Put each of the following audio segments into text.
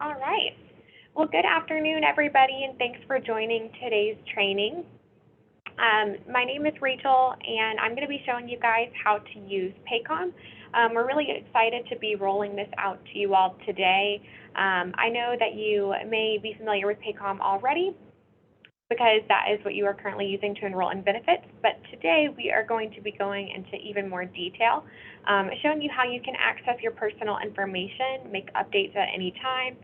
All right. Well, good afternoon, everybody, and thanks for joining today's training. My name is Rachel, and I'm going to be showing you guys how to use Paycom. We're really excited to be rolling this out to you all today. I know that you may be familiar with Paycom already, because that is what you are currently using to enroll in benefits. But today we are going to be going into even more detail, showing you how you can access your personal information, make updates at any time,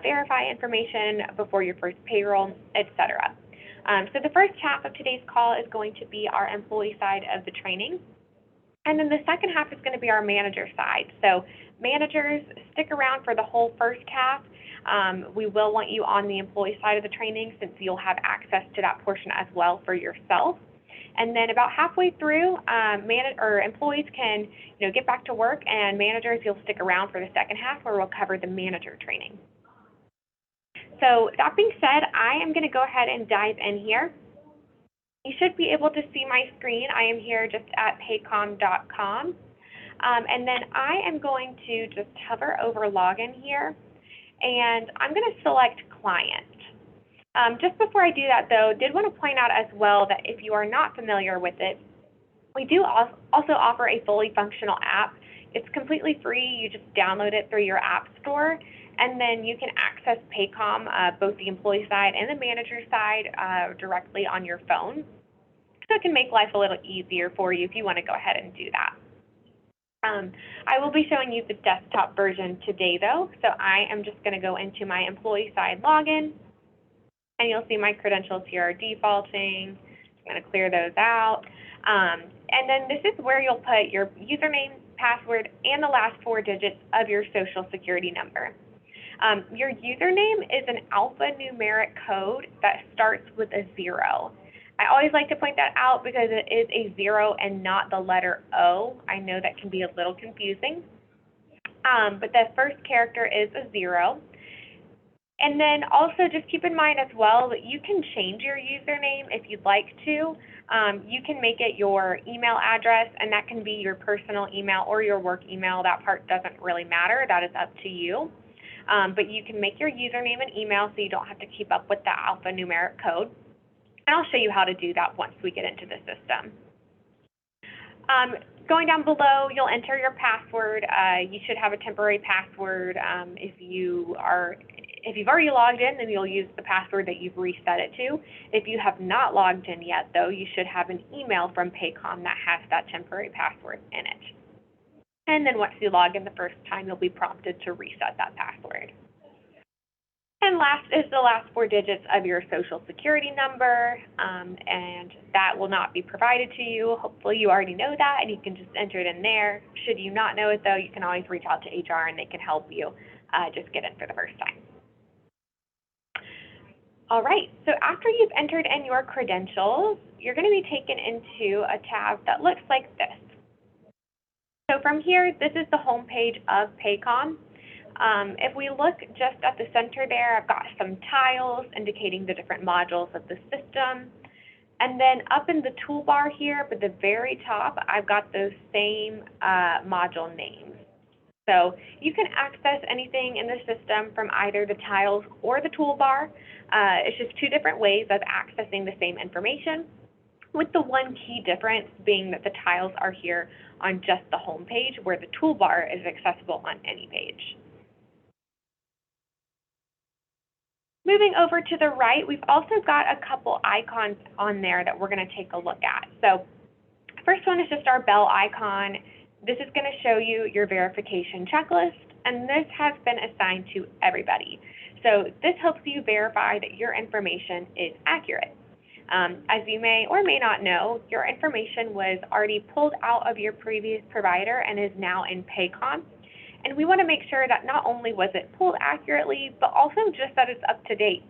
verify information before your first payroll, etc. So the first half of today's call is going to be our employee side of the training. And then the second half is going to be our manager side. So managers, stick around for the whole first half. We will want you on the employee side of the training since you'll have access to that portion as well for yourself. And then about halfway through, employees can get back to work, and managers, you'll stick around for the second half where we'll cover the manager training. So that being said, I am going to go ahead and dive in here. You should be able to see my screen. I am here just at paycom.com. And then I am going to just hover over login here, and I'm going to select client. Just before I do that, though, did want to point out as well that if you are not familiar with it, we do also offer a fully functional app. It's completely free. You just download it through your app store, and then you can access Paycom, both the employee side and the manager side, directly on your phone. So it can make life a little easier for you if you want to go ahead and do that. I will be showing you the desktop version today, though, so I am just going to go into my employee side login, and you'll see my credentials here are defaulting. I'm going to clear those out. And then this is where you'll put your username, password, and the last 4 digits of your Social Security number. Your username is an alphanumeric code that starts with a 0. I always like to point that out because it is a 0 and not the letter O. I know that can be a little confusing, but the first character is a 0. And then also just keep in mind as well that you can change your username if you'd like to. You can make it your email address, and that can be your personal email or your work email. That part doesn't really matter. That is up to you. But you can make your username and email so you don't have to keep up with the alphanumeric code. And I'll show you how to do that once we get into the system. Going down below, you'll enter your password. You should have a temporary password. If you've already logged in, then you'll use the password that you've reset it to. If you have not logged in yet, though, you should have an email from Paycom that has that temporary password in it. And then once you log in the first time, you'll be prompted to reset that password. And last is the last 4 digits of your Social Security number, and that will not be provided to you. Hopefully you already know that, and you can just enter it in there. Should you not know it, though, you can always reach out to HR, and they can help you just get in for the first time. All right, so after you've entered in your credentials, you're going to be taken into a tab that looks like this. So from here, this is the home page of Paycom. If we look just at the center there, I've got some tiles indicating the different modules of the system. And then up in the toolbar here, but the very top, I've got those same module names. So you can access anything in the system from either the tiles or the toolbar. It's just 2 different ways of accessing the same information, with the one key difference being that the tiles are here on just the home page, where the toolbar is accessible on any page. Moving over to the right, we've also got a couple icons on there that we're going to take a look at. So first one is just our bell icon. This is going to show you your verification checklist, and this has been assigned to everybody. So this helps you verify that your information is accurate. As you may or may not know, your information was already pulled out of your previous provider and is now in Paycom. And we want to make sure that not only was it pulled accurately, but also just that it's up to date.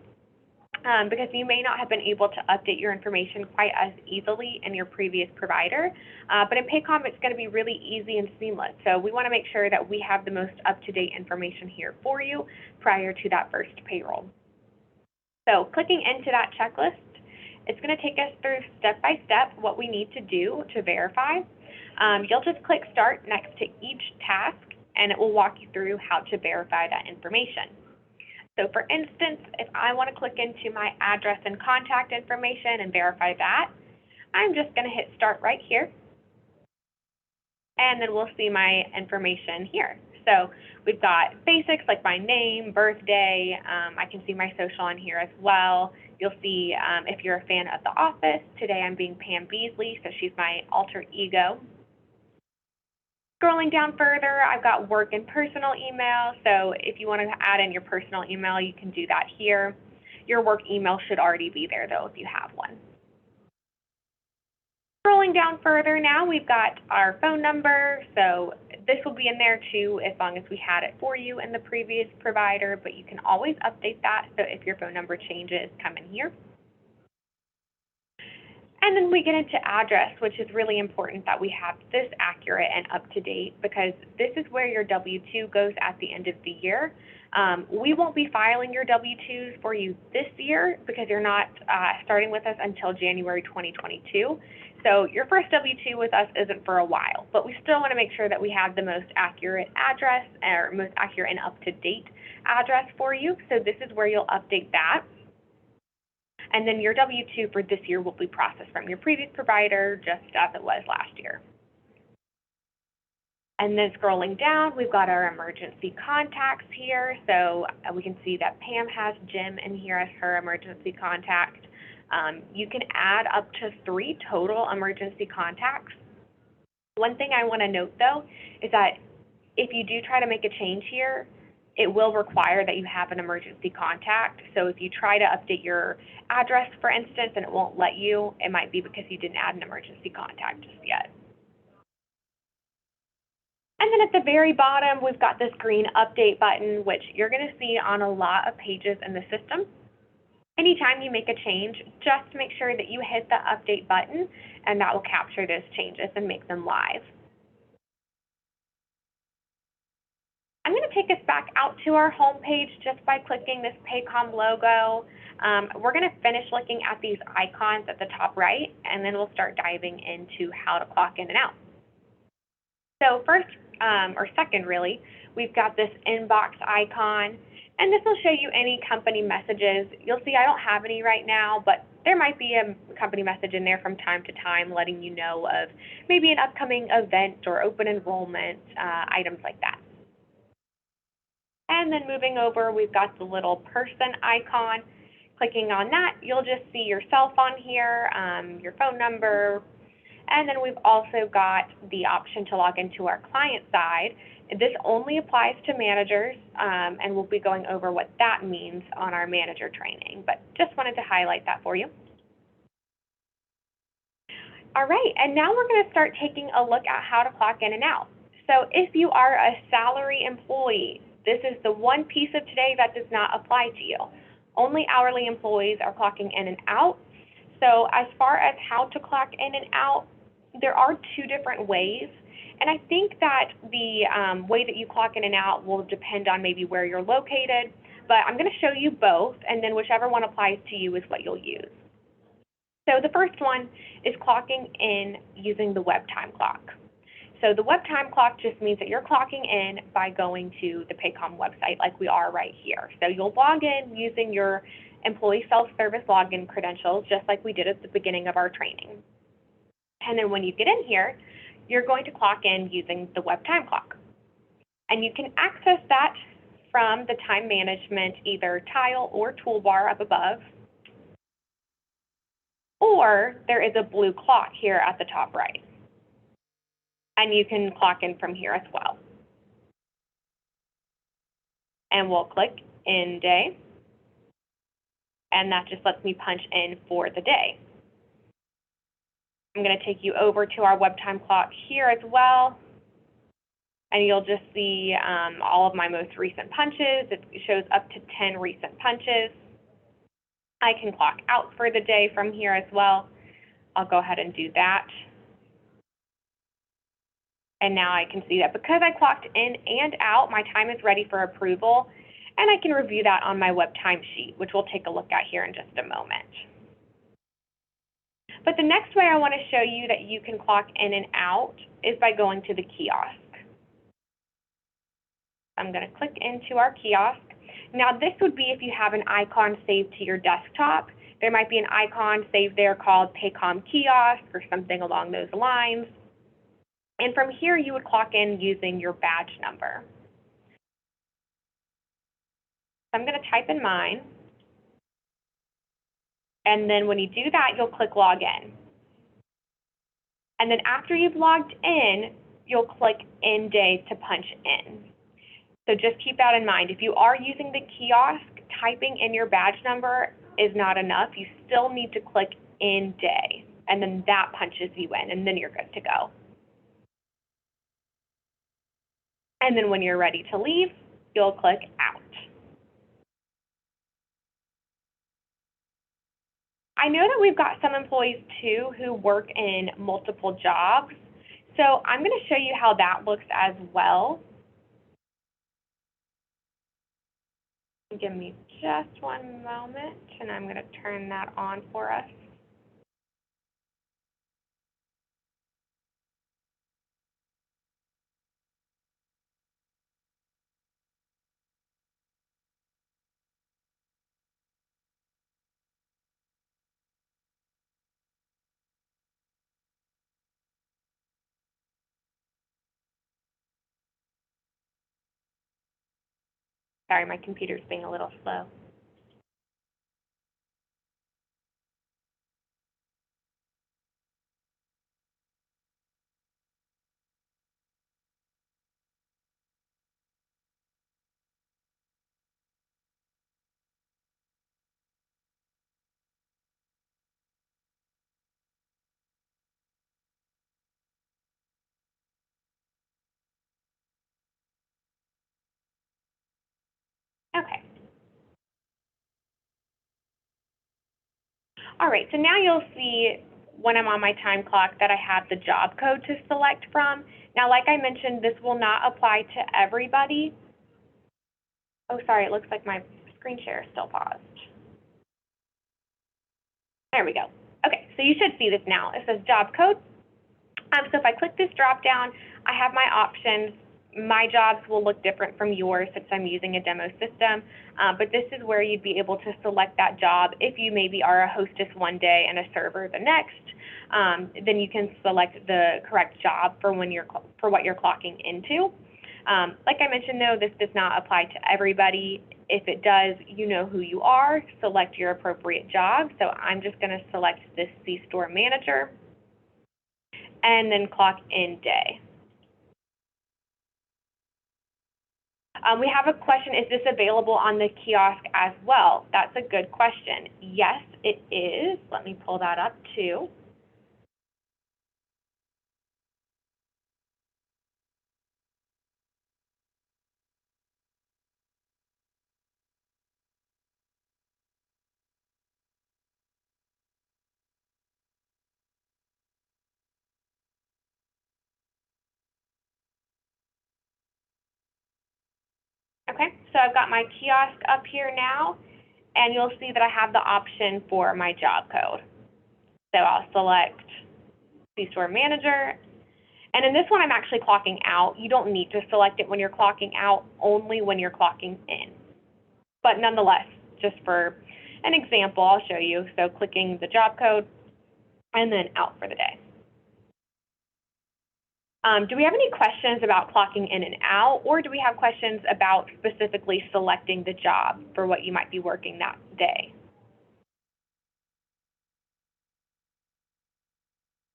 Because you may not have been able to update your information quite as easily in your previous provider. But in Paycom, it's going to be really easy and seamless. So we want to make sure that we have the most up-to-date information here for you prior to that first payroll. So clicking into that checklist, it's going to take us through step-by-step what we need to do to verify. You'll just click Start next to each task, and it will walk you through how to verify that information. So for instance, if I want to click into my address and contact information and verify that, I'm just going to hit start right here, and then we'll see my information here. So we've got basics like my name, birthday. I can see my social on here as well. You'll see if you're a fan of The Office. Today I'm being Pam Beasley, so she's my alter ego. Scrolling down further, I've got work and personal email. So if you want to add in your personal email, you can do that here. Your work email should already be there though if you have one. Scrolling down further now, we've got our phone number. So this will be in there too as long as we had it for you in the previous provider, but you can always update that. So if your phone number changes, come in here. And then we get into address, which is really important that we have this accurate and up to date because this is where your W-2 goes at the end of the year. We won't be filing your W-2s for you this year because you're not starting with us until January 2022. So your first W-2 with us isn't for a while, but we still want to make sure that we have the most accurate address or most accurate and up-to-date address for you. So this is where you'll update that. And then your W-2 for this year will be processed from your previous provider just as it was last year. And then scrolling down, we've got our emergency contacts here. So we can see that Pam has Jim in here as her emergency contact. You can add up to 3 total emergency contacts. One thing I want to note though is that if you do try to make a change here, it will require that you have an emergency contact. So if you try to update your address, for instance, and it won't let you, it might be because you didn't add an emergency contact just yet. And then at the very bottom, we've got this green update button, which you're going to see on a lot of pages in the system. Anytime you make a change, just make sure that you hit the update button, and that will capture those changes and make them live. I'm going to take us back out to our home page just by clicking this Paycom logo. We're going to finish looking at these icons at the top right, and then we'll start diving into how to clock in and out. So first, or second really, we've got this inbox icon, and this will show you any company messages. You'll see I don't have any right now, but there might be a company message in there from time to time letting you know of maybe an upcoming event or open enrollment, items like that. And then moving over, we've got the little person icon. Clicking on that, you'll just see yourself on here, your phone number, and then we've also got the option to log into our client side. This only applies to managers, and we'll be going over what that means on our manager training, but just wanted to highlight that for you. All right, and now we're going to start taking a look at how to clock in and out. So if you are a salary employee, this is the one piece of today that does not apply to you. Only hourly employees are clocking in and out. So as far as how to clock in and out, there are 2 different ways. And I think that the way that you clock in and out will depend on maybe where you're located. But I'm going to show you both, and then whichever one applies to you is what you'll use. So the first one is clocking in using the web time clock. So the web time clock just means that you're clocking in by going to the Paycom website like we are right here. So you'll log in using your employee self-service login credentials just like we did at the beginning of our training. And then when you get in here, you're going to clock in using the web time clock. And you can access that from the time management either tile or toolbar up above, or there is a blue clock here at the top right. And you can clock in from here as well. And we'll click in day, and that just lets me punch in for the day. I'm going to take you over to our web time clock here as well, and you'll just see all of my most recent punches. It shows up to 10 recent punches. I can clock out for the day from here as well. I'll go ahead and do that. And now I can see that because I clocked in and out, my time is ready for approval, and I can review that on my web time sheet, which we'll take a look at here in just a moment. But the next way I want to show you that you can clock in and out is by going to the kiosk. I'm going to click into our kiosk. Now, this would be if you have an icon saved to your desktop. There might be an icon saved there called Paycom Kiosk or something along those lines. And from here, you would clock in using your badge number. I'm going to type in mine. And then when you do that, you'll click Log In. And then after you've logged in, you'll click End Day to punch in. So just keep that in mind. If you are using the kiosk, typing in your badge number is not enough. You still need to click End Day, and then that punches you in, and then you're good to go. And then when you're ready to leave, you'll click Out. I know that we've got some employees too who work in multiple jobs, so I'm going to show you how that looks as well. Give me just one moment, and I'm going to turn that on for us. Sorry, my computer's being a little slow. Okay. All right, so now you'll see when I'm on my time clock that I have the job code to select from. Now, like I mentioned, this will not apply to everybody. Oh, sorry, it looks like my screen share is still paused. There we go. Okay, so you should see this now. It says job code. So if I click this drop down, I have my options. My jobs will look different from yours since I'm using a demo system, but this is where you'd be able to select that job. If you maybe are a hostess one day and a server the next, then you can select the correct job for what you're clocking into. Like I mentioned, though, this does not apply to everybody. If it does, you know who you are. Select your appropriate job. So I'm just going to select this C-Store Manager and then clock in day. We have a question, is this available on the kiosk as well? That's a good question. Yes, it is. Let me pull that up too. Okay, so I've got my kiosk up here now, and you'll see that I have the option for my job code. So I'll select C-Store Manager, and in this one I'm actually clocking out. You don't need to select it when you're clocking out, only when you're clocking in. But nonetheless, just for an example, I'll show you. So clicking the job code, and then out for the day. Do we have any questions about clocking in and out, or do we have questions about specifically selecting the job for what you might be working that day?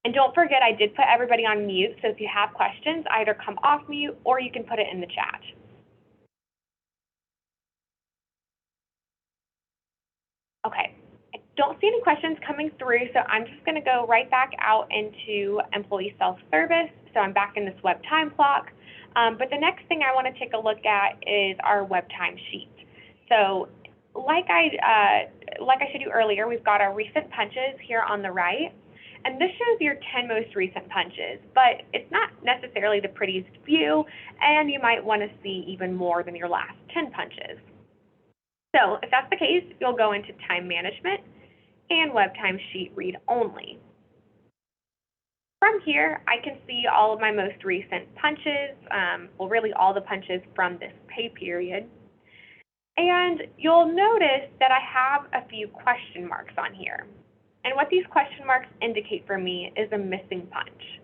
And don't forget, I did put everybody on mute, so if you have questions, either come off mute or you can put it in the chat. Okay, I don't see any questions coming through, so I'm just going to go right back out into employee self-service. So I'm back in this web time clock. But the next thing I want to take a look at is our web time sheet. So like I showed you earlier, we've got our recent punches here on the right. And this shows your 10 most recent punches, but it's not necessarily the prettiest view, and you might want to see even more than your last 10 punches. So if that's the case, you'll go into Time Management and Web Time Sheet Read Only. From here, I can see all of my most recent punches, well, really all the punches from this pay period. And you'll notice that I have a few question marks on here. And what these question marks indicate for me is a missing punch.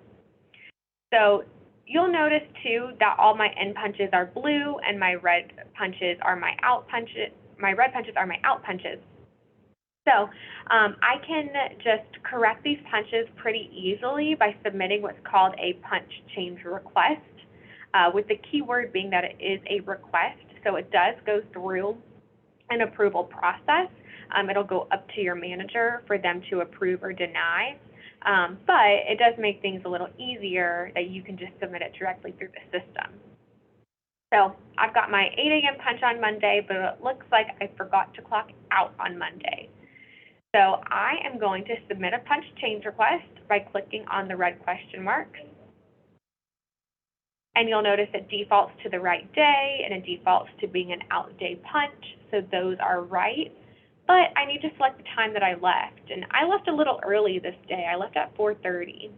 So you'll notice too that all my in punches are blue and my red punches are my out punches. My red punches are my out punches. So I can just correct these punches pretty easily by submitting what's called a punch change request, with the key word being that it is a request. So it does go through an approval process. It'll go up to your manager for them to approve or deny. But it does make things a little easier that you can just submit it directly through the system. So I've got my 8 a.m. punch on Monday, but it looks like I forgot to clock out on Monday. So I am going to submit a punch change request by clicking on the red question marks. And you'll notice it defaults to the right day and it defaults to being an out day punch. So those are right. But I need to select the time that I left. And I left a little early this day. I left at 4:30.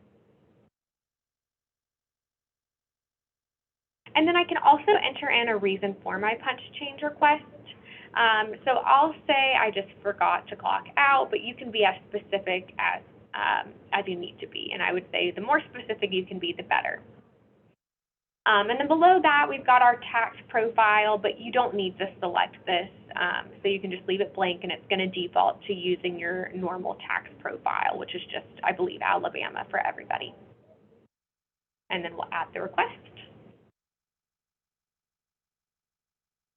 And then I can also enter in a reason for my punch change request. So I'll say I just forgot to clock out, but you can be as specific as you need to be. And I would say the more specific you can be, the better. And then below that, we've got our tax profile, but you don't need to select this. So you can just leave it blank, and it's going to default to using your normal tax profile, which is just, I believe, Alabama for everybody. And then we'll add the request.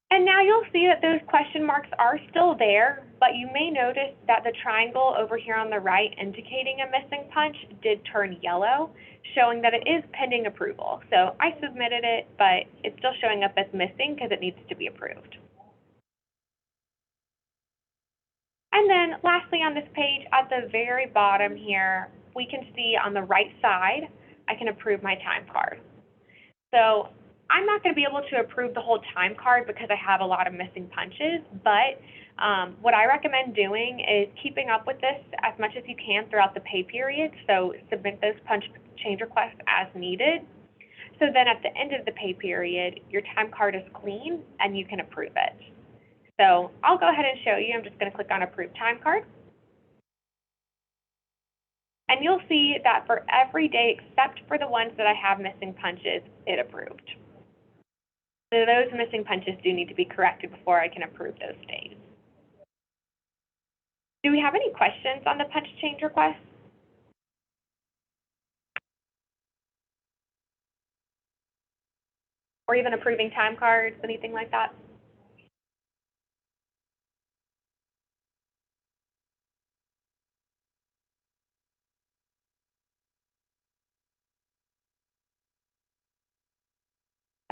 And now you'll see that those question marks are still there, but you may notice that the triangle over here on the right indicating a missing punch did turn yellow, showing that it is pending approval. So I submitted it, but it's still showing up as missing because it needs to be approved. And then lastly on this page, at the very bottom here, we can see on the right side, I can approve my time card. So I'm not going to be able to approve the whole time card because I have a lot of missing punches, but what I recommend doing is keeping up with this as much as you can throughout the pay period. So submit those punch change requests as needed. So then at the end of the pay period, your time card is clean and you can approve it. So I'll go ahead and show you. I'm just going to click on Approve Time Card. And you'll see that for every day except for the ones that I have missing punches, it approved. So those missing punches do need to be corrected before I can approve those days. Do we have any questions on the punch change request? Or even approving time cards, anything like that?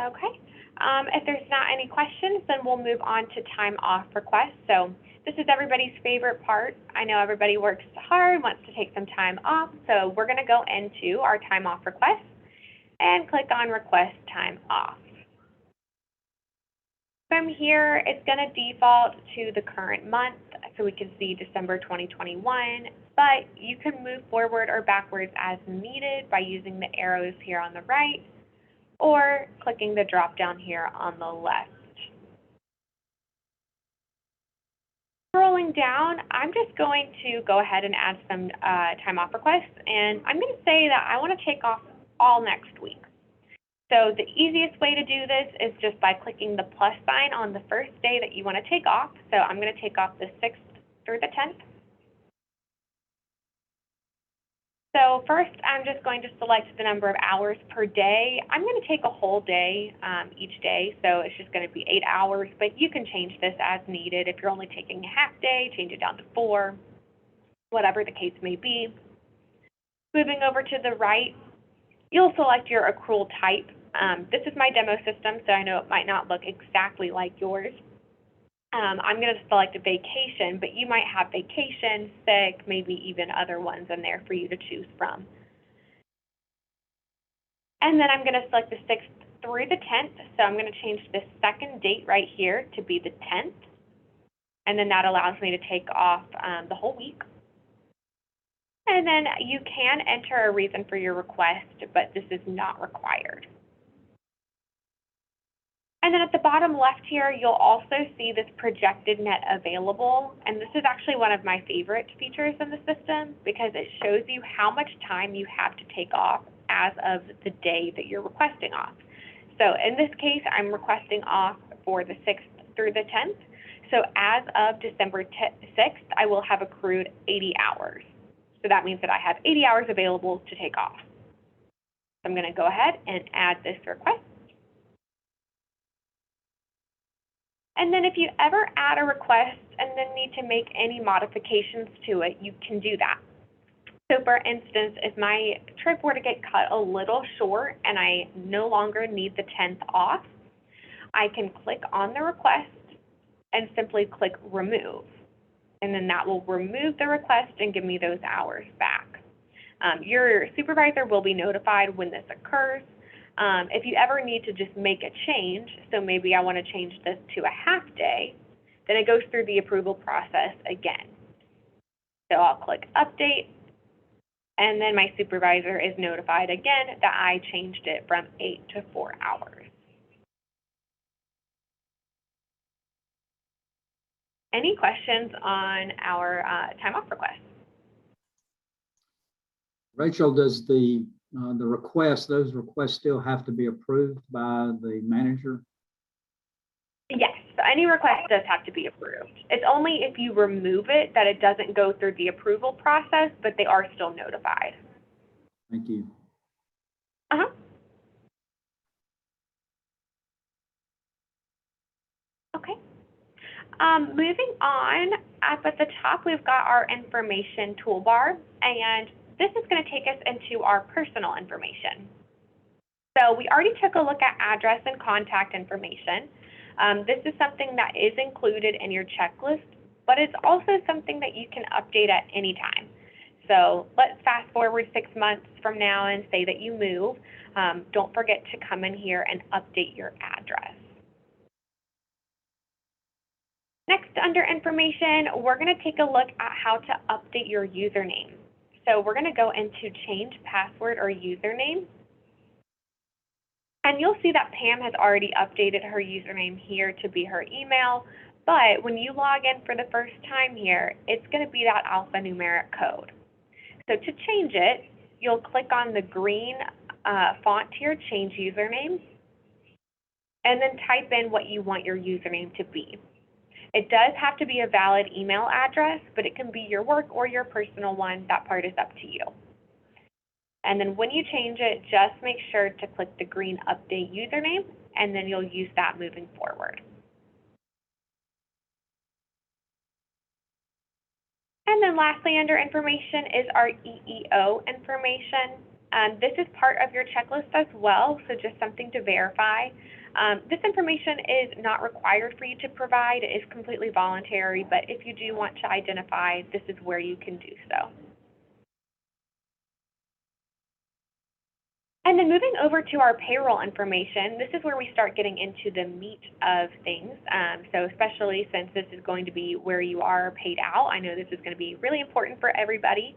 Okay. If there's not any questions, then we'll move on to time off requests. So this is everybody's favorite part. I know everybody works hard, wants to take some time off, so we're going to go into our time off requests and click on Request Time Off. From here, it's going to default to the current month, so we can see December 2021, but you can move forward or backwards as needed by using the arrows here on the right or clicking the drop down here on the left. Scrolling down, I'm just going to go ahead and add some time off requests, and I'm going to say that I want to take off all next week. So the easiest way to do this is just by clicking the plus sign on the first day that you want to take off. So I'm going to take off the 6th through the 10th. So first, I'm just going to select the number of hours per day. I'm going to take a whole day each day, so it's just going to be 8 hours, but you can change this as needed. If you're only taking a half day, change it down to 4, whatever the case may be. Moving over to the right, you'll select your accrual type. This is my demo system, so I know it might not look exactly like yours. I'm going to select a vacation, but you might have vacation, sick, maybe even other ones in there for you to choose from. And then I'm going to select the 6th through the 10th, so I'm going to change the second date right here to be the 10th, and then that allows me to take off the whole week. And then you can enter a reason for your request, but this is not required. And then at the bottom left here, you'll also see this projected net available. And this is actually one of my favorite features in the system because it shows you how much time you have to take off as of the day that you're requesting off. So in this case, I'm requesting off for the 6th through the 10th. So as of December 6th, I will have accrued 80 hours. So that means that I have 80 hours available to take off. So I'm going to go ahead and add this request. And then if you ever add a request and then need to make any modifications to it, you can do that. So for instance, if my trip were to get cut a little short and I no longer need the 10th off, I can click on the request and simply click remove. And then that will remove the request and give me those hours back. Your supervisor will be notified when this occurs. If you ever need to just make a change, so maybe I want to change this to a half day, then it goes through the approval process again. So I'll click update, and then my supervisor is notified again that I changed it from 8 to 4 hours. Any questions on our time off request? Rachel, does the those requests still have to be approved by the manager? Yes, so any request does have to be approved. It's only if you remove it that it doesn't go through the approval process, but they are still notified. Thank you. Okay. Moving on, up at the top, we've got our information toolbar, and this is going to take us into our personal information. So we already took a look at address and contact information. This is something that is included in your checklist, but it's also something that you can update at any time. So let's fast forward 6 months from now and say that you move. Don't forget to come in here and update your address. Next, under information, we're going to take a look at how to update your username. So we're going to go into change password or username. And you'll see that Pam has already updated her username here to be her email. But when you log in for the first time here, it's going to be that alphanumeric code. So to change it, you'll click on the green font here, change username, and then type in what you want your username to be. It does have to be a valid email address, but it can be your work or your personal one. That part is up to you. And then when you change it, just make sure to click the green update username, and then you'll use that moving forward. And then lastly, under information is our EEO information. This is part of your checklist as well, so just something to verify. This information is not required for you to provide. It is completely voluntary, but if you do want to identify, this is where you can do so. And then moving over to our payroll information, this is where we start getting into the meat of things. So especially since this is going to be where you are paid out, I know this is going to be really important for everybody.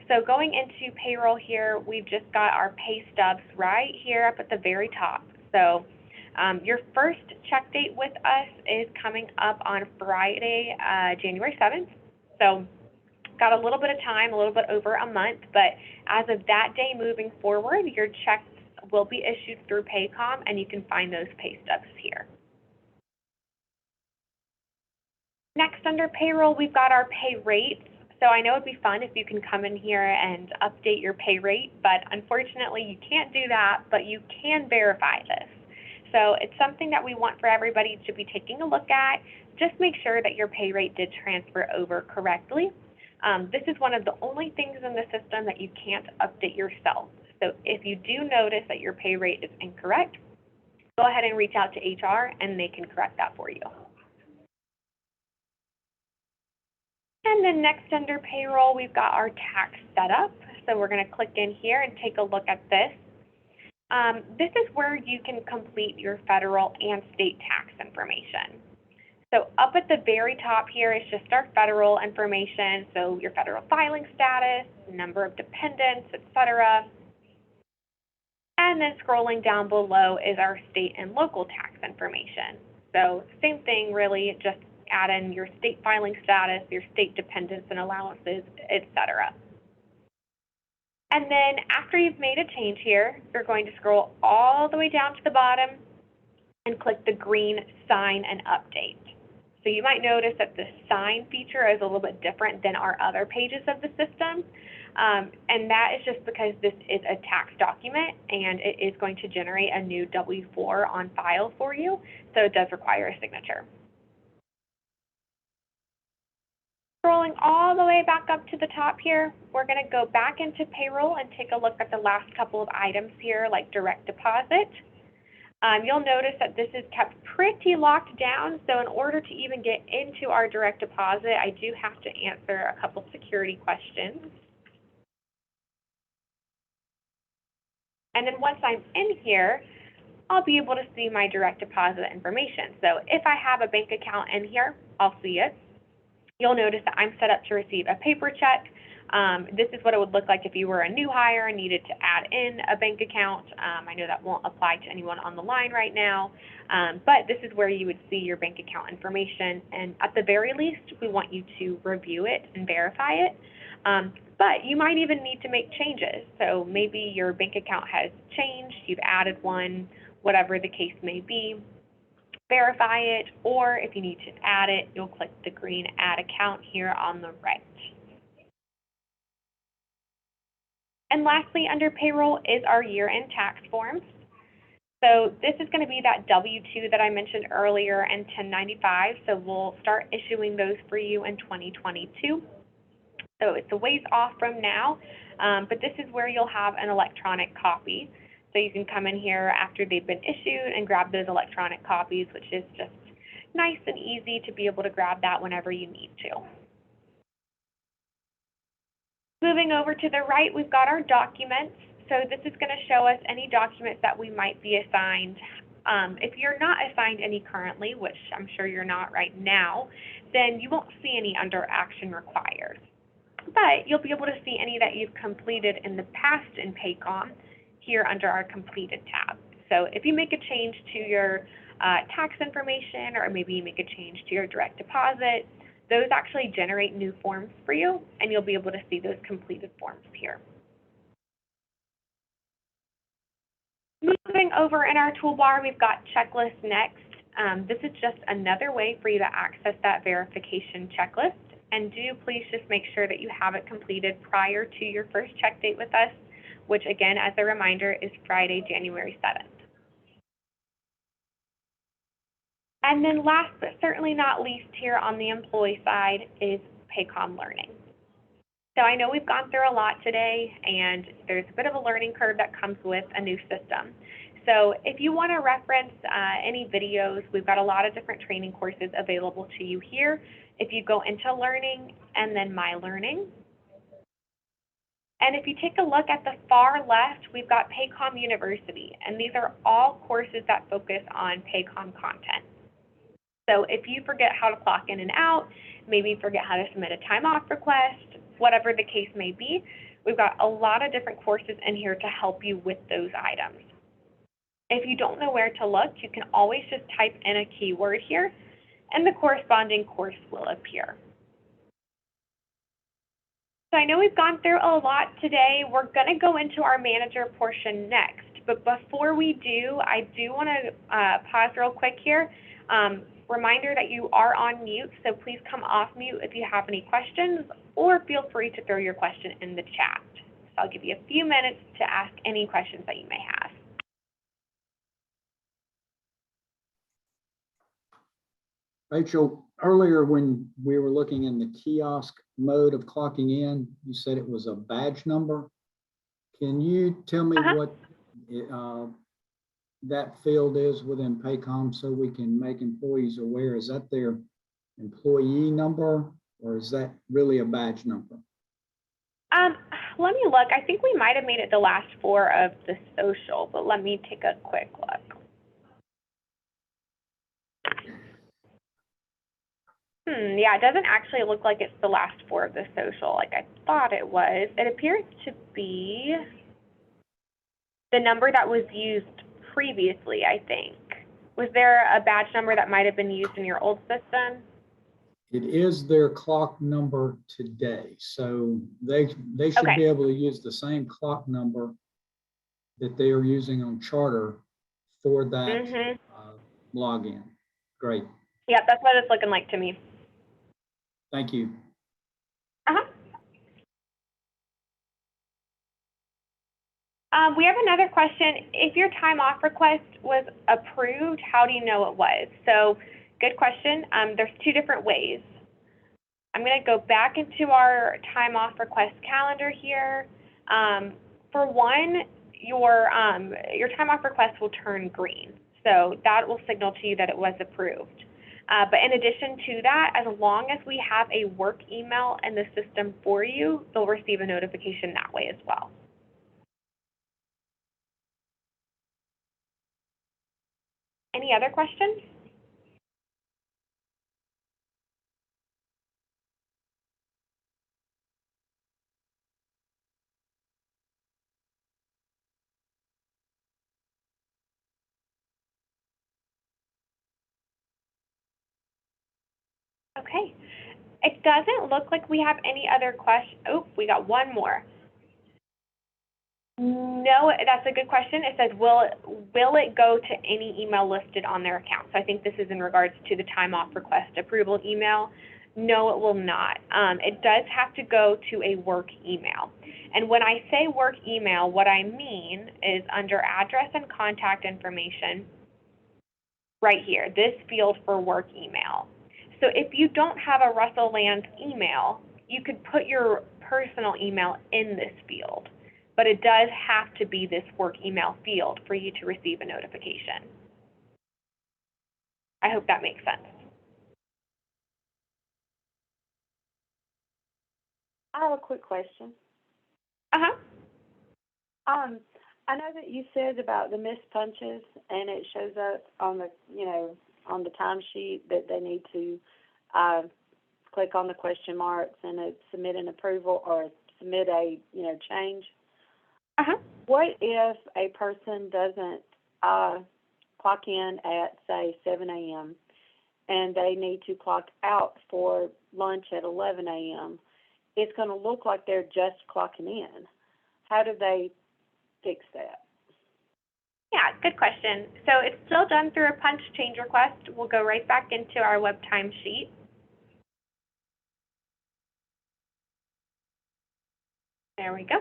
So going into payroll here, we've just got our pay stubs right here up at the very top. So your first check date with us is coming up on Friday, January 7th. So got a little bit of time, a little bit over a month, but as of that day moving forward, your checks will be issued through Paycom, and you can find those pay stubs here. Next, under payroll, we've got our pay rates. So I know it'd be fun if you can come in here and update your pay rate, but unfortunately you can't do that, but you can verify this. So it's something that we want for everybody to be taking a look at. Just make sure that your pay rate did transfer over correctly. This is one of the only things in the system that you can't update yourself. So if you do notice that your pay rate is incorrect, go ahead and reach out to HR and they can correct that for you. And then next under payroll, we've got our tax setup. So we're going to click in here and take a look at this. This is where you can complete your federal and state tax information. So up at the very top here is just our federal information, so your federal filing status, number of dependents, etc. And then scrolling down below is our state and local tax information. So same thing really, just add in your state filing status, your state dependents and allowances, etc. And then after you've made a change here, you're going to scroll all the way down to the bottom and click the green Sign and Update. So you might notice that the sign feature is a little bit different than our other pages of the system. And that is just because this is a tax document and it is going to generate a new W-4 on file for you. So it does require a signature. Scrolling all the way back up to the top here, we're going to go back into payroll and take a look at the last couple of items here, like direct deposit. You'll notice that this is kept pretty locked down, so in order to even get into our direct deposit, I do have to answer a couple security questions. And then once I'm in here, I'll be able to see my direct deposit information. So if I have a bank account in here, I'll see it. You'll notice that I'm set up to receive a paper check. This is what it would look like if you were a new hire and needed to add in a bank account. I know that won't apply to anyone on the line right now, but this is where you would see your bank account information. And at the very least, we want you to review it and verify it. But you might even need to make changes. So maybe your bank account has changed, you've added one, whatever the case may be. Verify it, or if you need to add it, you'll click the green Add Account here on the right. And lastly, under payroll is our year-end tax forms. So this is going to be that W-2 that I mentioned earlier and 1095. So we'll start issuing those for you in 2022. So it's a ways off from now, but this is where you'll have an electronic copy. So you can come in here after they've been issued and grab those electronic copies, which is just nice and easy to be able to grab that whenever you need to. Moving over to the right, we've got our documents. So this is going to show us any documents that we might be assigned. If you're not assigned any currently, which I'm sure you're not right now, then you won't see any under Action Required. But you'll be able to see any that you've completed in the past in Paycom here under our Completed tab. So if you make a change to your tax information, or maybe you make a change to your direct deposit, those actually generate new forms for you, and you'll be able to see those completed forms here. Moving over in our toolbar, we've got Checklist Next. This is just another way for you to access that verification checklist. And do please just make sure that you have it completed prior to your first check date with us, which again, as a reminder, is Friday, January 7th. And then last but certainly not least here on the employee side is Paycom Learning. So I know we've gone through a lot today, and there's a bit of a learning curve that comes with a new system. So if you want to reference any videos, we've got a lot of different training courses available to you here. If you go into Learning and then My Learning. And if you take a look at the far left, we've got Paycom University, and these are all courses that focus on Paycom content. So if you forget how to clock in and out, maybe forget how to submit a time off request, whatever the case may be, we've got a lot of different courses in here to help you with those items. If you don't know where to look, you can always just type in a keyword here, and the corresponding course will appear. So I know we've gone through a lot today. We're going to go into our manager portion next, but before we do, I do want to pause real quick here. Reminder that you are on mute, so please come off mute if you have any questions, or feel free to throw your question in the chat. So I'll give you a few minutes to ask any questions that you may have. Rachel, earlier when we were looking in the kiosk mode of clocking in, you said it was a badge number. Can you tell me what that field is within Paycom so we can make employees aware? Is that their employee number, or is that really a badge number? Let me look. I think we might have made it the last four of the social, but let me take a quick look. Yeah, it doesn't actually look like it's the last four of the social like I thought it was. It appears to be the number that was used previously, I think. Was there a badge number that might have been used in your old system? It is their clock number today, so they should Okay. be able to use the same clock number that they are using on Charter for that login. Great, Yep, that's what it's looking like to me. thank you. We have another question. If your time off request was approved, how do you know it was? So, good question. There's two different ways. I'm going to go back into our time off request calendar here. For one, your time off request will turn green. So that will signal to you that it was approved. But in addition to that, as long as we have a work email in the system for you, you'll receive a notification that way as well. Any other questions? Okay. It doesn't look like we have any other questions. Oh, we got one more. No, that's a good question. It says, will it go to any email listed on their account? So I think this is in regards to the time off request approval email. No, it will not. It does have to go to a work email. And when I say work email, what I mean is under address and contact information, right here, this field for work email. So if you don't have a Russell Land email, you could put your personal email in this field, but it does have to be this work email field for you to receive a notification. I hope that makes sense. I have a quick question. I know that you said about the missed punches, and it shows up on the, on the timesheet that they need to click on the question marks and submit an approval or submit a, change. What if a person doesn't clock in at, say, 7 a.m. and they need to clock out for lunch at 11 a.m.? It's going to look like they're just clocking in. How do they fix that? Yeah, good question. So it's still done through a punch change request. We'll go right back into our web timesheet. There we go.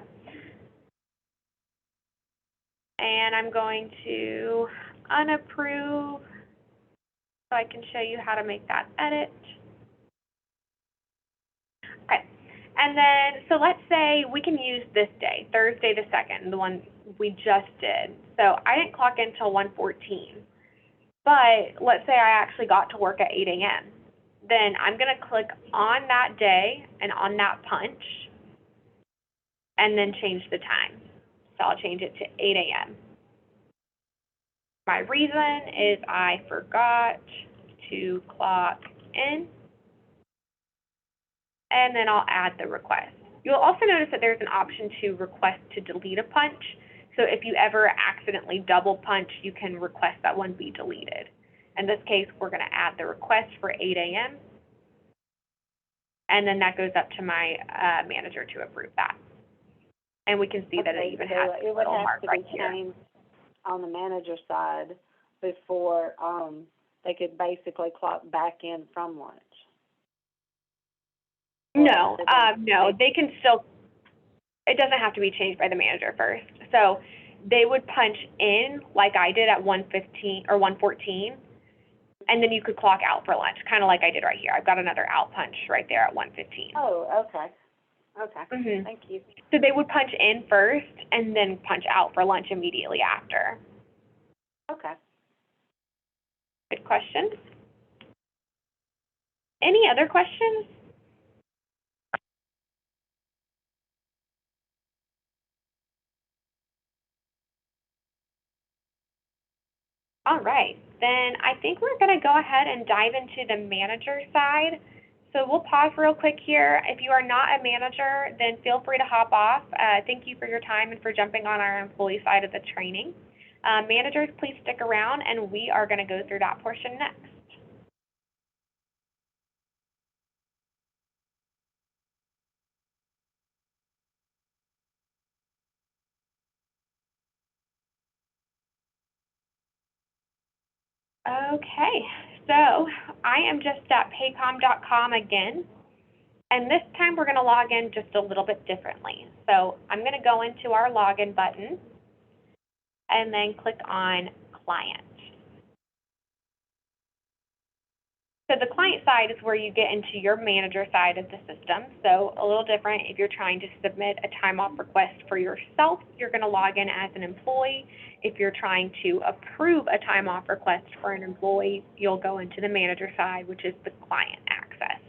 And I'm going to unapprove so I can show you how to make that edit. Okay. And then, so let's say we can use this day, Thursday the 2nd, the one we just did. So I didn't clock in until 1:14, but let's say I actually got to work at 8 a.m. Then I'm going to click on that day and on that punch and then change the time. So I'll change it to 8 a.m. My reason is I forgot to clock in, and then I'll add the request. You'll also notice that there's an option to request to delete a punch. So if you ever accidentally double punch, you can request that one be deleted. In this case, we're going to add the request for 8 a.m. And then that goes up to my manager to approve that. And we can see that it even has a little mark right here. It would have to be changed on the manager side before they could basically clock back in from lunch. No, no, they can still, it doesn't have to be changed by the manager first. So they would punch in like I did at 1:15 or 1:14, and then you could clock out for lunch, kind of like I did right here. I've got another out punch right there at 1:15. Oh, okay. Okay, Thank you. So they would punch in first and then punch out for lunch immediately after. Okay. Good question. Any other questions? All right, then I think we're going to go ahead and dive into the manager side. So we'll pause real quick here. If you are not a manager, then feel free to hop off. Thank you for your time and for jumping on our employee side of the training. Managers, please stick around, and we are going to go through that portion next. Okay, so I am just at paycom.com again, and this time we're going to log in just a little bit differently. So I'm going to go into our login button and then click on Client. So the client side is where you get into your manager side of the system. So a little different if you're trying to submit a time off request for yourself, you're going to log in as an employee. If you're trying to approve a time off request for an employee, you'll go into the manager side, which is the client access.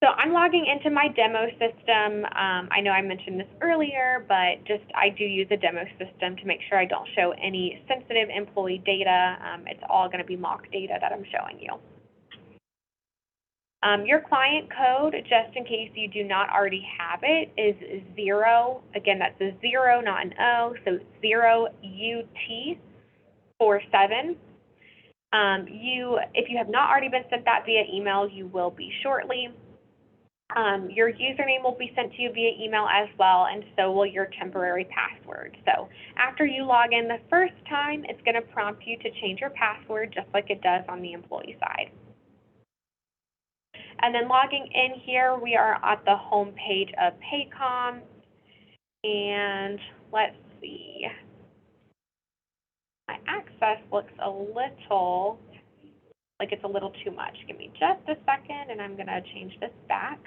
So I'm logging into my demo system. I know I mentioned this earlier, but I do use a demo system to make sure I don't show any sensitive employee data. It's all going to be mock data that I'm showing you. Your client code, just in case you do not already have it, is 0. Again, that's a 0, not an O, so 0UT47. If you have not already been sent that via email, you will be shortly. Your username will be sent to you via email as well, and so will your temporary password. So after you log in the first time, it's going to prompt you to change your password just like it does on the employee side. And then logging in here, we are at the home page of Paycom, and let's see. My access looks a little like it's a little too much. Give me just a second, and I'm going to change this back.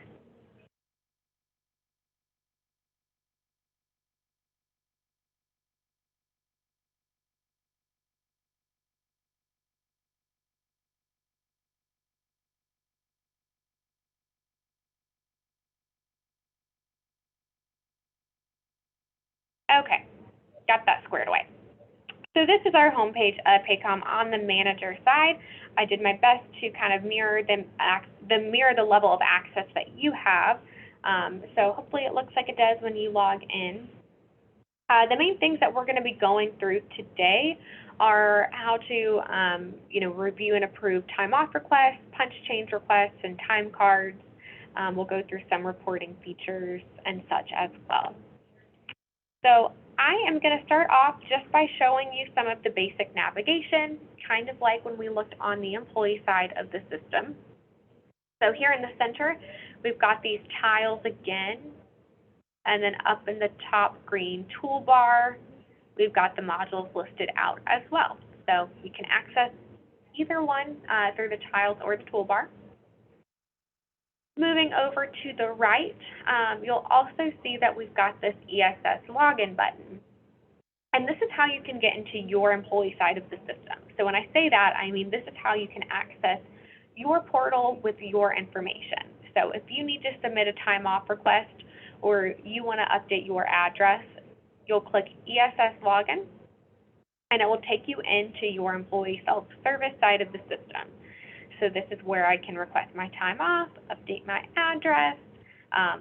Okay, got that squared away. So this is our homepage of Paycom on the manager side. I did my best to kind of mirror the level of access that you have. So hopefully it looks like it does when you log in. The main things that we're going to be going through today are how to review and approve time off requests, punch change requests, and time cards. We'll go through some reporting features and such as well. So I am going to start off just by showing you some of the basic navigation, kind of like when we looked on the employee side of the system. So here in the center, we've got these tiles again, and then up in the top green toolbar, we've got the modules listed out as well. So we can access either one through the tiles or the toolbar. Moving over to the right, you'll also see that we've got this ESS login button. And this is how you can get into your employee side of the system. So when I say that, I mean this is how you can access your portal with your information. So if you need to submit a time off request or you want to update your address, you'll click ESS login, and it will take you into your employee self-service side of the system. So this is where I can request my time off, update my address,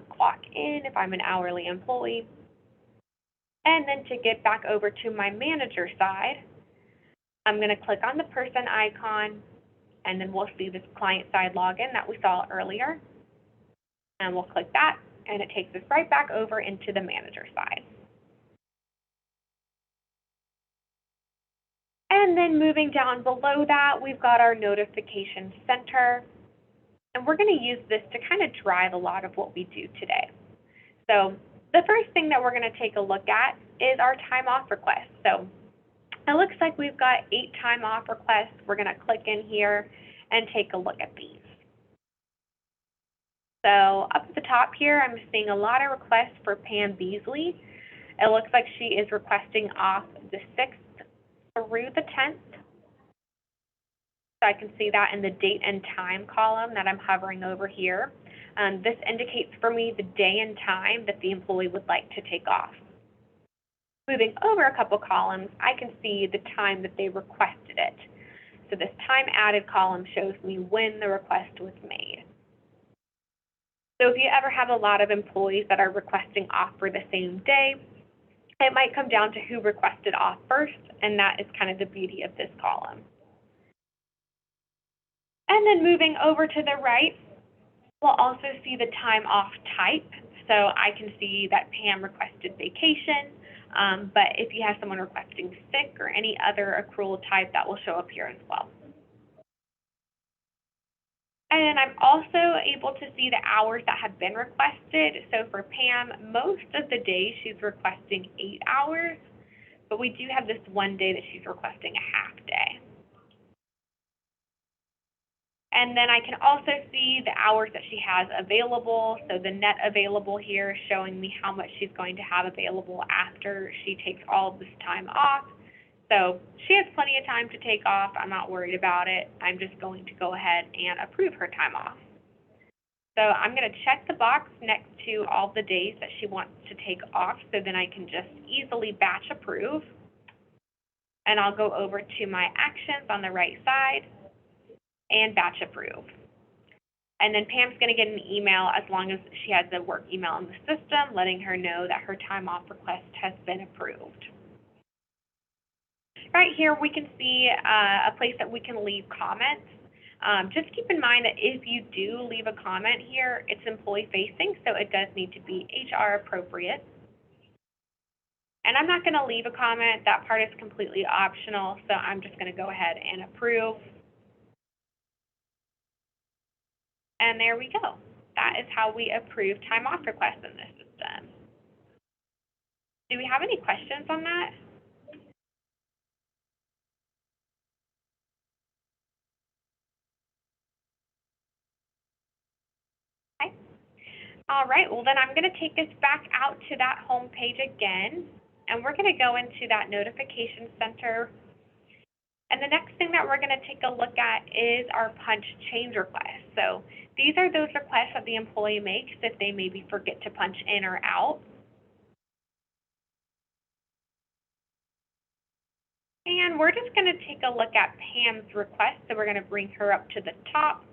clock in if I'm an hourly employee. And then to get back over to my manager side, I'm going to click on the person icon, and then we'll see this client side login that we saw earlier. And we'll click that, and it takes us right back over into the manager side. And then moving down below that, we've got our notification center. And we're going to use this to kind of drive a lot of what we do today. So the first thing that we're going to take a look at is our time off request. So it looks like we've got 8 time off requests. We're going to click in here and take a look at these. So up at the top here, I'm seeing a lot of requests for Pam Beasley. It looks like she is requesting off the 6th through the 10th. So I can see that in the date and time column that I'm hovering over here. This indicates for me the day and time that the employee would like to take off. Moving over a couple columns, I can see the time that they requested it. So this time added column shows me when the request was made. So if you ever have a lot of employees that are requesting off for the same day, it might come down to who requested off first, and that is kind of the beauty of this column. And then moving over to the right, we'll also see the time off type. So I can see that Pam requested vacation, but if you have someone requesting sick or any other accrual type, that will show up here as well. And then I'm also able to see the hours that have been requested. So for Pam, most of the days she's requesting 8 hours, but we do have this one day that she's requesting a half day. And then I can also see the hours that she has available. So the net available here is showing me how much she's going to have available after she takes all of this time off. So she has plenty of time to take off. I'm not worried about it. I'm just going to go ahead and approve her time off. So I'm going to check the box next to all the days that she wants to take off, so then I can just easily batch approve. And I'll go over to my actions on the right side and batch approve. And then Pam's going to get an email as long as she has the work email in the system, letting her know that her time off request has been approved. Right here, we can see a place that we can leave comments. Just keep in mind that if you do leave a comment here, it's employee-facing, so it does need to be HR appropriate. And I'm not going to leave a comment. That part is completely optional, so I'm just going to go ahead and approve. And there we go. That is how we approve time off requests in this system. Do we have any questions on that? Okay. All right, well then I'm going to take us back out to that home page again, and we're going to go into that notification center. And the next thing that we're going to take a look at is our punch change requests. So these are those requests that the employee makes if they maybe forget to punch in or out. And we're just going to take a look at Pam's request. So we're going to bring her up to the top.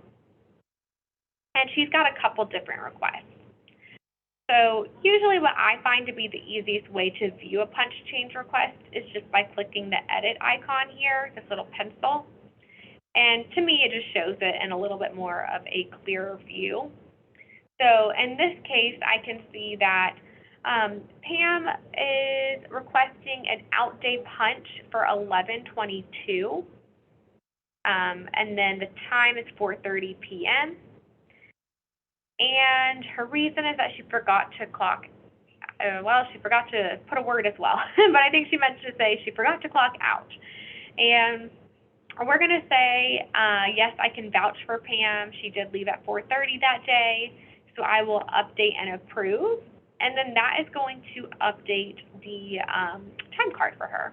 And she's got a couple different requests. So usually what I find to be the easiest way to view a punch change request is just by clicking the edit icon here, this little pencil. And to me, it just shows it in a little bit more of a clearer view. So in this case, I can see that Pam is requesting an out day punch for 11/22. And then the time is 4:30 p.m. And her reason is that she forgot to clock, she forgot to put a word as well, but I think she meant to say she forgot to clock out. And we're going to say, yes, I can vouch for Pam. She did leave at 4:30 that day, so I will update and approve. And then that is going to update the time card for her.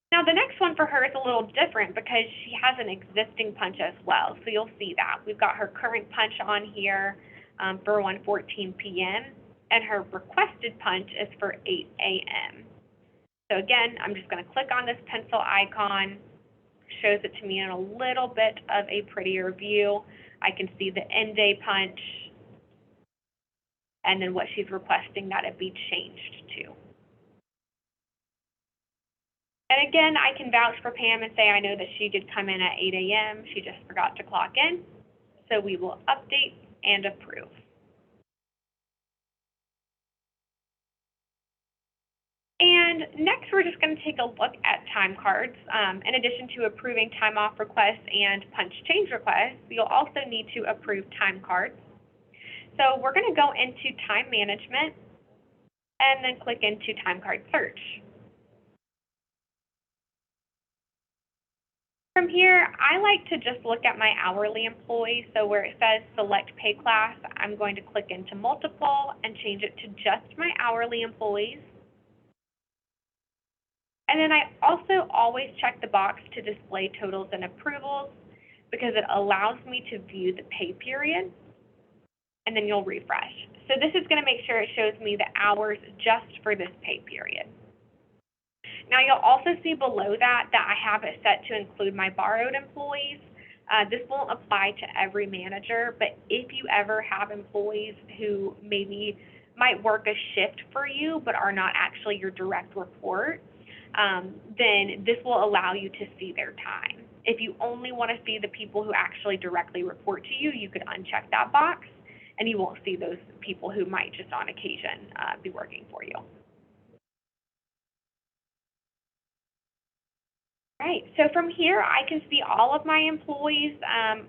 Now, the next one for her is a little different because she has an existing punch as well. So you'll see that. We've got her current punch on here for 1:14 p.m. and her requested punch is for 8 a.m. So again, I'm just going to click on this pencil icon. Shows it to me in a little bit of a prettier view. I can see the end day punch and then what she's requesting that it be changed to. And again, I can vouch for Pam and say I know that she did come in at 8 a.m. She just forgot to clock in. So we will update and approve. And next, we're just going to take a look at time cards. In addition to approving time off requests and punch change requests, you'll also need to approve time cards. So we're going to go into time management and then click into time card search. From here, I like to just look at my hourly employees. So where it says select pay class, I'm going to click into multiple and change it to just my hourly employees. And then I also always check the box to display totals and approvals because it allows me to view the pay period. And then you'll refresh. So this is going to make sure it shows me the hours just for this pay period. Now you'll also see below that I have it set to include my borrowed employees. This won't apply to every manager, but if you ever have employees who maybe might work a shift for you but are not actually your direct report, then this will allow you to see their time. If you only want to see the people who actually directly report to you, you could uncheck that box and you won't see those people who might just on occasion be working for you. All right, so from here I can see all of my employees,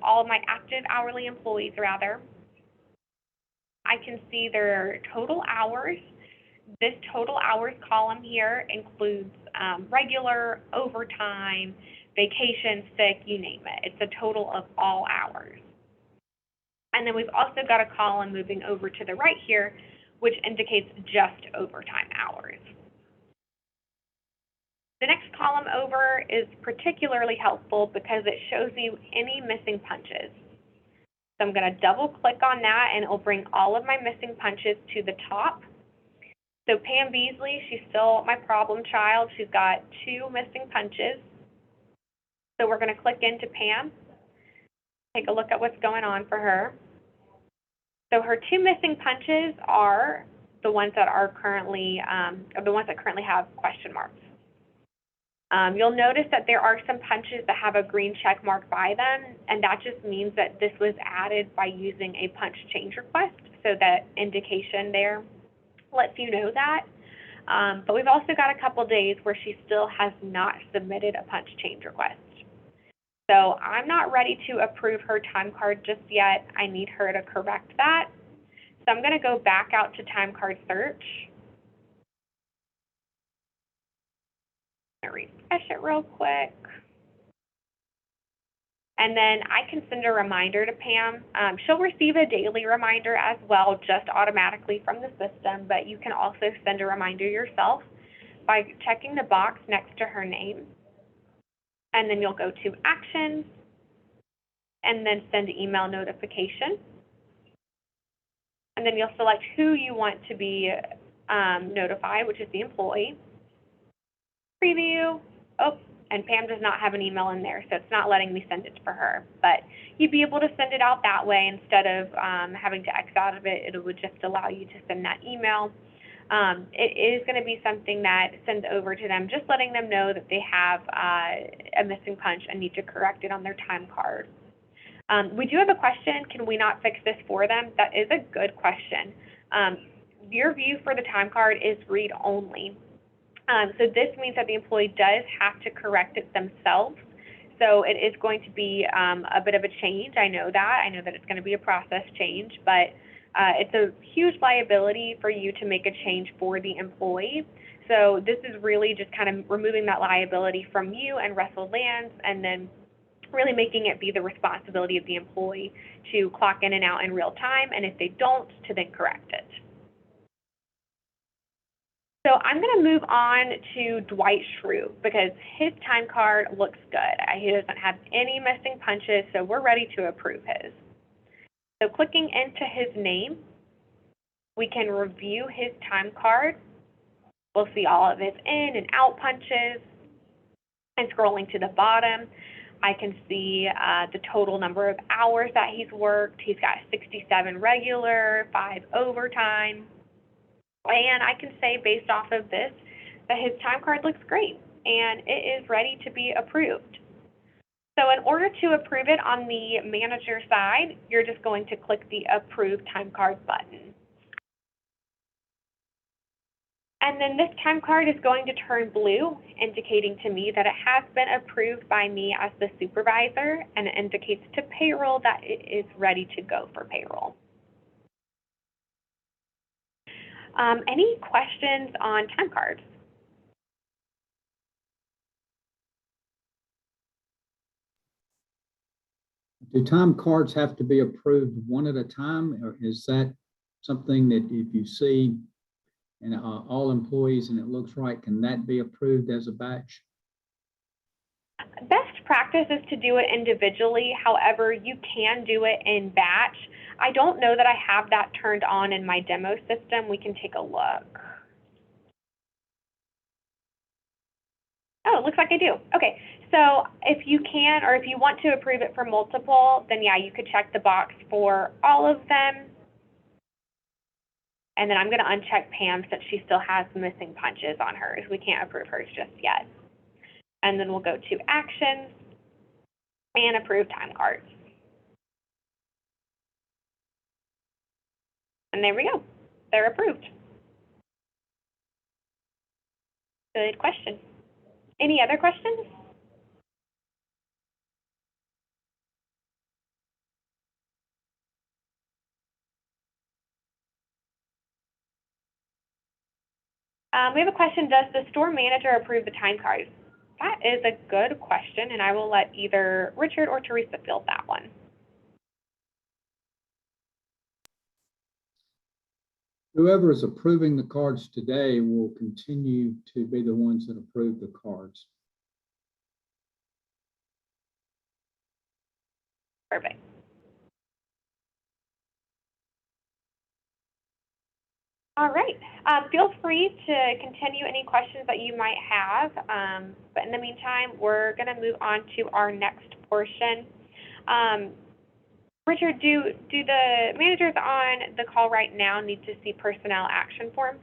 all of my active hourly employees rather. I can see their total hours. This total hours column here includes regular, overtime, vacation, sick, you name it. It's a total of all hours. And then we've also got a column moving over to the right here, which indicates just overtime hours. The next column over is particularly helpful because it shows you any missing punches. So I'm going to double click on that and it will bring all of my missing punches to the top. So Pam Beasley, she's still my problem child. She's got 2 missing punches. So we're going to click into Pam, take a look at what's going on for her. So her 2 missing punches are the ones that are currently have question marks. You'll notice that there are some punches that have a green check mark by them, and that just means that this was added by using a punch change request. So that indication there lets you know that. But we've also got a couple days where she still has not submitted a punch change request. So I'm not ready to approve her time card just yet. I need her to correct that. So I'm going to go back out to time card search. I'm going to refresh it real quick. And then I can send a reminder to Pam. She'll receive a daily reminder as well, just automatically from the system, but you can also send a reminder yourself by checking the box next to her name. And then you'll go to Actions, and then send email notification. And then you'll select who you want to be notified, which is the employee. Preview. Oh, and Pam does not have an email in there, so it's not letting me send it for her. But you'd be able to send it out that way instead of having to X out of it. It would just allow you to send that email. It is going to be something that sends over to them, just letting them know that they have a missing punch and need to correct it on their time card. We do have a question, can we not fix this for them? That is a good question. Your view for the time card is read only. So this means that the employee does have to correct it themselves. So it is going to be a bit of a change. I know that it's going to be a process change, but it's a huge liability for you to make a change for the employee. So this is really just kind of removing that liability from you and Russell Lands, and then really making it be the responsibility of the employee to clock in and out in real time, and if they don't, to then correct it. So I'm going to move on to Dwight Shrew because his time card looks good. He doesn't have any missing punches, so we're ready to approve his. So clicking into his name, we can review his time card. We'll see all of his in and out punches. And scrolling to the bottom, I can see the total number of hours that he's worked. He's got 67 regular, 5 overtime. And I can say based off of this that his time card looks great and it is ready to be approved. So in order to approve it on the manager side, you're just going to click the Approve Time Card button. And then this time card is going to turn blue, indicating to me that it has been approved by me as the supervisor, and it indicates to payroll that it is ready to go for payroll. Any questions on time cards? Do time cards have to be approved one at a time, or is that something that if you see and all employees and it looks right, can that be approved as a batch? Best practice is to do it individually. However, you can do it in batch. I don't know that I have that turned on in my demo system. We can take a look. Oh, it looks like I do. Okay, so if you can, or if you want to approve it for multiple, then yeah, you could check the box for all of them. And then I'm going to uncheck Pam since she still has missing punches on hers. We can't approve hers just yet. And then we'll go to Actions and Approve Time Cards. And there we go. They're approved. Good question. Any other questions? We have a question, does the store manager approve the time cards? That is a good question, and I will let either Richard or Teresa field that one. Whoever is approving the cards today will continue to be the ones that approve the cards. Perfect. All right. Feel free to continue any questions that you might have. But in the meantime, we're going to move on to our next portion. Richard, do the managers on the call right now need to see personnel action forms?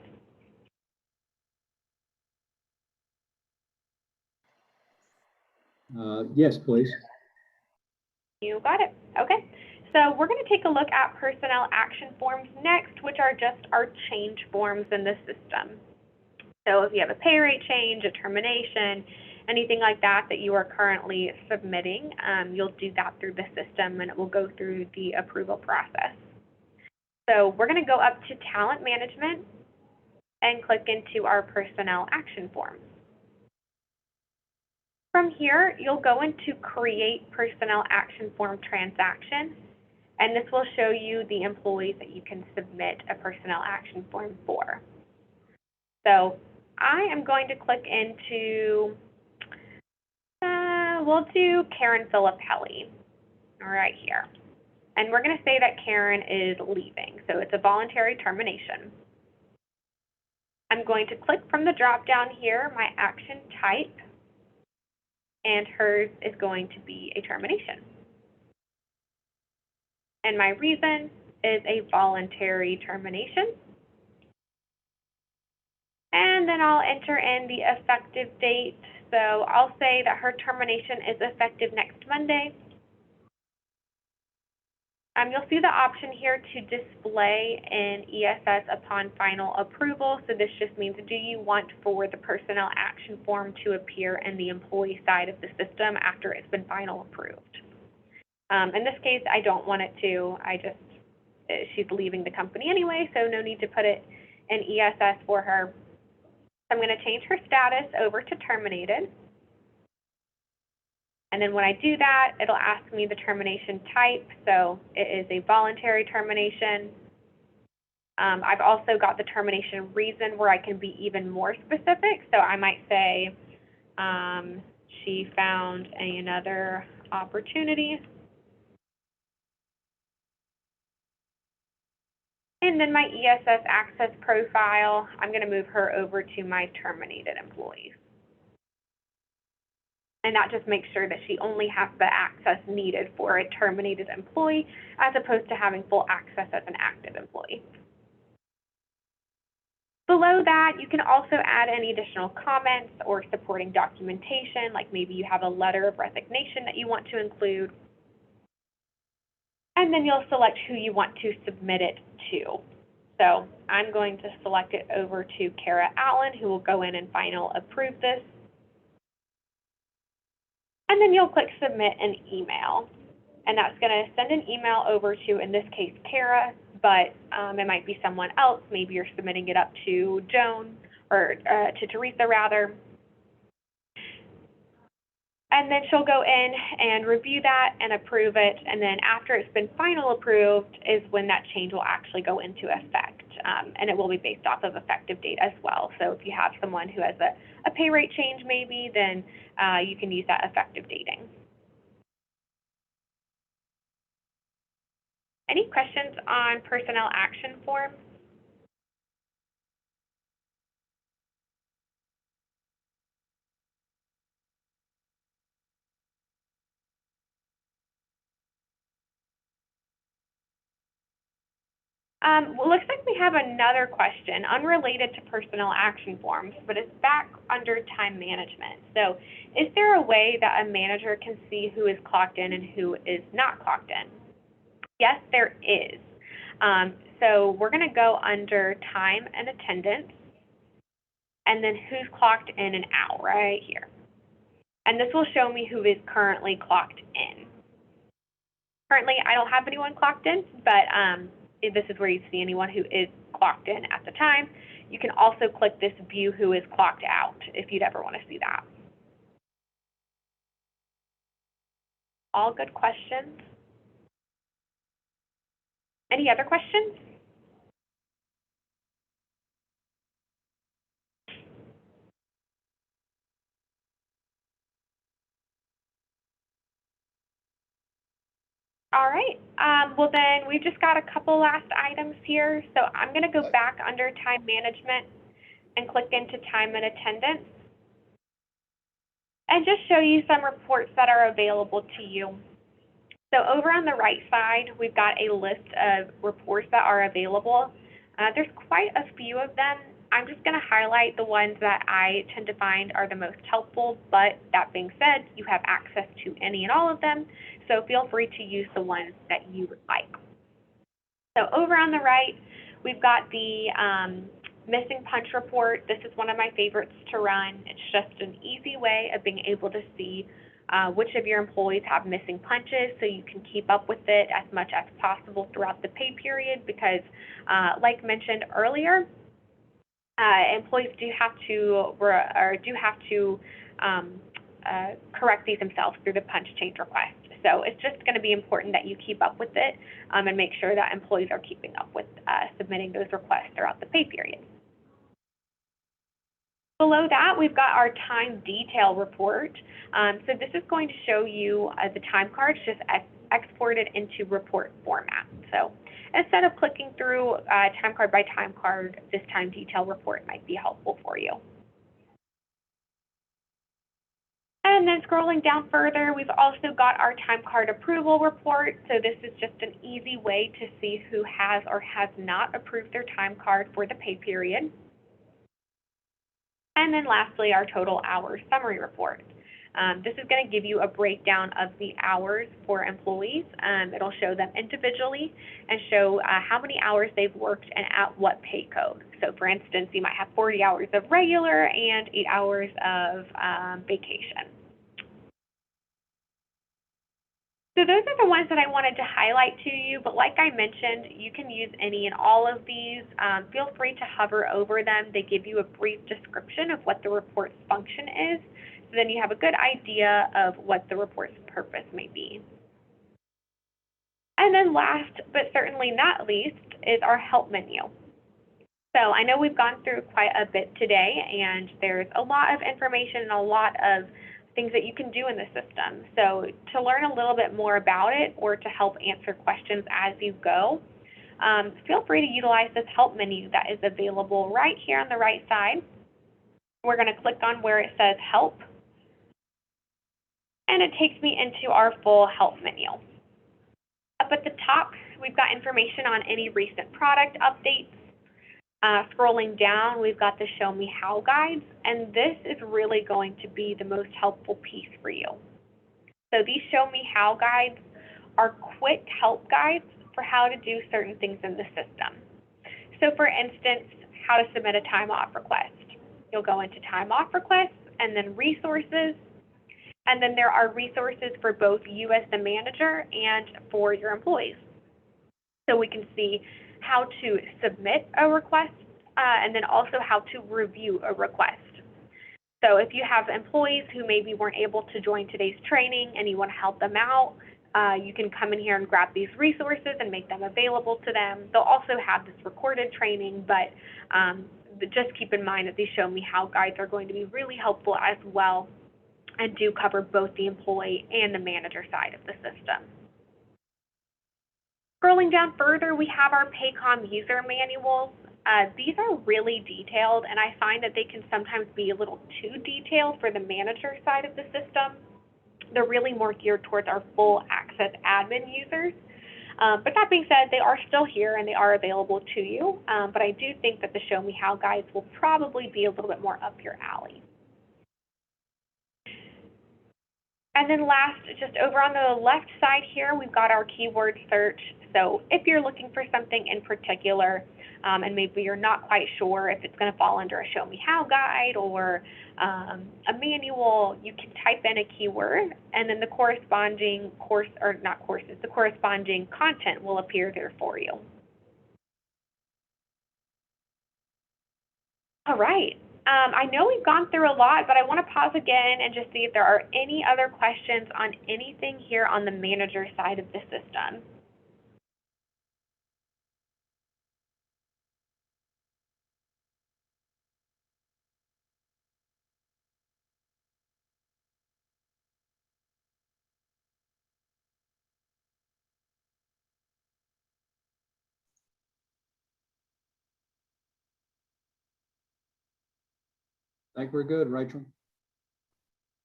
Yes, please. You got it. Okay. So we're going to take a look at personnel action forms next, which are just our change forms in the system. So if you have a pay rate change, a termination, anything like that that you are currently submitting, you'll do that through the system and it will go through the approval process. So we're going to go up to Talent Management and click into our personnel action forms. From here, you'll go into Create Personnel Action Form Transaction, and this will show you the employees that you can submit a personnel action form for. So I am going to click into, we'll do Karen Filippelli right here. And we're going to say that Karen is leaving, so it's a voluntary termination. I'm going to click from the drop-down here, my action type, and hers is going to be a termination. And my reason is a voluntary termination. And then I'll enter in the effective date. So I'll say that her termination is effective next Monday. You'll see the option here to display in ESS upon final approval. So this just means, do you want for the personnel action form to appear in the employee side of the system after it's been final approved? In this case, I don't want it to. She's leaving the company anyway, so no need to put it in ESS for her. I'm going to change her status over to terminated. And then when I do that, it'll ask me the termination type. So it is a voluntary termination. I've also got the termination reason where I can be even more specific. So I might say she found another opportunity. And then my ESS access profile, I'm going to move her over to my terminated employees. And that just makes sure that she only has the access needed for a terminated employee as opposed to having full access as an active employee. Below that, you can also add any additional comments or supporting documentation, like maybe you have a letter of resignation that you want to include. And then you'll select who you want to submit it to. So I'm going to select it over to Kara Allen, who will go in and final approve this. And then you'll click Submit an Email. And that's going to send an email over to, in this case, Kara, but it might be someone else. Maybe you're submitting it up to Joan, or to Teresa, rather. And then she'll go in and review that and approve it. And then after it's been final approved is when that change will actually go into effect. And it will be based off of effective date as well. So if you have someone who has a pay rate change maybe, then you can use that effective dating. Any questions on personnel action forms? Well, looks like we have another question unrelated to personnel action forms, but it's back under time management. So is there a way that a manager can see who is clocked in and who is not clocked in? Yes, there is. So we're going to go under time and attendance, and then who's clocked in and out right here. And this will show me who is currently clocked in. Currently, I don't have anyone clocked in, but this is where you see anyone who is clocked in at the time. You can also click this view who is clocked out if you'd ever want to see that. All good questions. Any other questions? All right. Well, then we've just got a couple last items here. So I'm going to go back under time management and click into time and attendance and just show you some reports that are available to you. So over on the right side, we've got a list of reports that are available. There's quite a few of them. I'm just going to highlight the ones that I tend to find are the most helpful, but that being said, you have access to any and all of them, so feel free to use the ones that you would like. So over on the right, we've got the missing punch report. This is one of my favorites to run. It's just an easy way of being able to see which of your employees have missing punches, so you can keep up with it as much as possible throughout the pay period, because like mentioned earlier, employees do have to correct these themselves through the punch change request. So it's just going to be important that you keep up with it and make sure that employees are keeping up with submitting those requests throughout the pay period. Below that, we've got our time detail report. So this is going to show you the time cards just exported into report format. So instead of clicking through time card by time card, this time detail report might be helpful for you. And then scrolling down further, we've also got our time card approval report. So this is just an easy way to see who has or has not approved their time card for the pay period. And then lastly, our total hours summary report. This is going to give you a breakdown of the hours for employees. It'll show them individually and show how many hours they've worked and at what pay code. So for instance, you might have 40 hours of regular and 8 hours of vacation. So those are the ones that I wanted to highlight to you, but like I mentioned, you can use any and all of these. Feel free to hover over them. They give you a brief description of what the report's function is, so then you have a good idea of what the report's purpose may be. And then last, but certainly not least, is our help menu. So I know we've gone through quite a bit today, and there's a lot of information and a lot of things that you can do in the system. So to learn a little bit more about it or to help answer questions as you go, feel free to utilize this help menu that is available right here on the right side. We're going to click on where it says help, and it takes me into our full help menu. Up at the top, we've got information on any recent product updates. Scrolling down, we've got the Show Me How guides, and this is really going to be the most helpful piece for you. So these Show Me How guides are quick help guides for how to do certain things in the system. So for instance, how to submit a time off request. You'll go into time off requests and then resources, and then there are resources for both you as the manager and for your employees. So we can see how to submit a request, and then also how to review a request. So if you have employees who maybe weren't able to join today's training and you want to help them out, you can come in here and grab these resources and make them available to them. They'll also have this recorded training, but just keep in mind that these Show Me How guides are going to be really helpful as well and do cover both the employee and the manager side of the system. Scrolling down further, we have our Paycom user manuals. These are really detailed, and I find that they can sometimes be a little too detailed for the manager side of the system. They're really more geared towards our full access admin users. But that being said, they are still here and they are available to you. But I do think that the Show Me How guides will probably be a little bit more up your alley. And then last, just over on the left side here, we've got our keyword search. So if you're looking for something in particular, and maybe you're not quite sure if it's going to fall under a Show Me How guide or a manual, you can type in a keyword, and then the corresponding course, or not courses, the corresponding content will appear there for you. All right. I know we've gone through a lot, but I want to pause again and just see if there are any other questions on anything here on the manager side of the system. I think we're good, Rachel.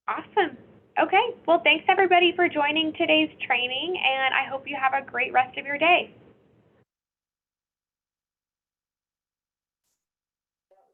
Awesome. Okay. Well, thanks everybody for joining today's training, and I hope you have a great rest of your day.